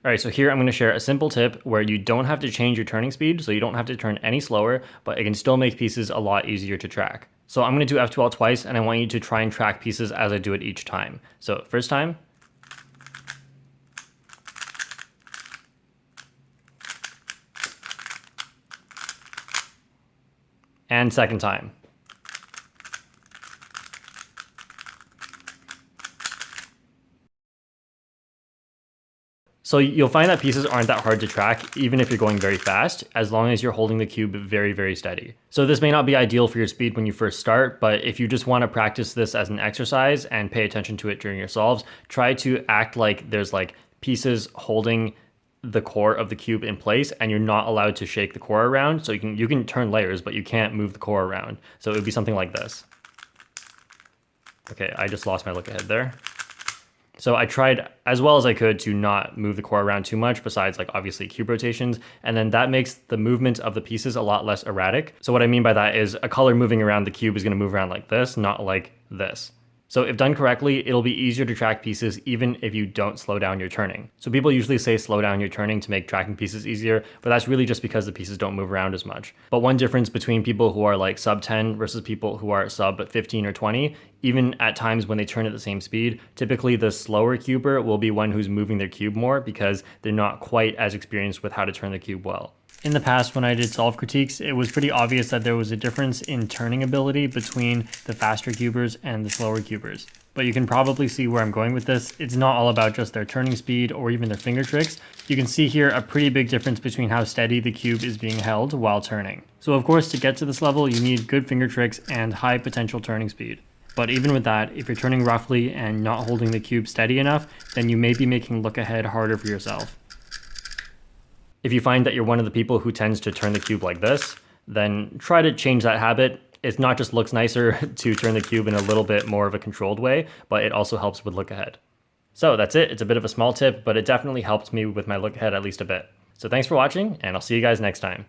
All right, so here I'm going to share a simple tip where you don't have to change your turning speed, so you don't have to turn any slower, but it can still make pieces a lot easier to track. So I'm going to do F2L twice, and I want you to try and track pieces as I do it each time. So first time. And second time. So you'll find that pieces aren't that hard to track, even if you're going very fast, as long as you're holding the cube very, very steady. So this may not be ideal for your speed when you first start, but if you just want to practice this as an exercise and pay attention to it during your solves, try to act like there's like pieces holding the core of the cube in place and you're not allowed to shake the core around. So you can turn layers, but you can't move the core around. So it would be something like this. Okay, I just lost my look ahead there. So I tried as well as I could to not move the core around too much, besides like obviously cube rotations, and then that makes the movement of the pieces a lot less erratic. So what I mean by that is a color moving around the cube is going to move around like this, not like this. So if done correctly, it'll be easier to track pieces even if you don't slow down your turning. So people usually say slow down your turning to make tracking pieces easier, but that's really just because the pieces don't move around as much. But one difference between people who are like sub 10 versus people who are sub 15 or 20, even at times when they turn at the same speed, typically the slower cuber will be one who's moving their cube more because they're not quite as experienced with how to turn the cube well. In the past, when I did solve critiques, it was pretty obvious that there was a difference in turning ability between the faster cubers and the slower cubers. But you can probably see where I'm going with this. It's not all about just their turning speed or even their finger tricks. You can see here a pretty big difference between how steady the cube is being held while turning. So of course, to get to this level, you need good finger tricks and high potential turning speed. But even with that, if you're turning roughly and not holding the cube steady enough, then you may be making look ahead harder for yourself. If you find that you're one of the people who tends to turn the cube like this, then try to change that habit. It's not just looks nicer to turn the cube in a little bit more of a controlled way, but it also helps with look ahead. So that's it. It's a bit of a small tip, but it definitely helped me with my look ahead at least a bit. So thanks for watching, and I'll see you guys next time.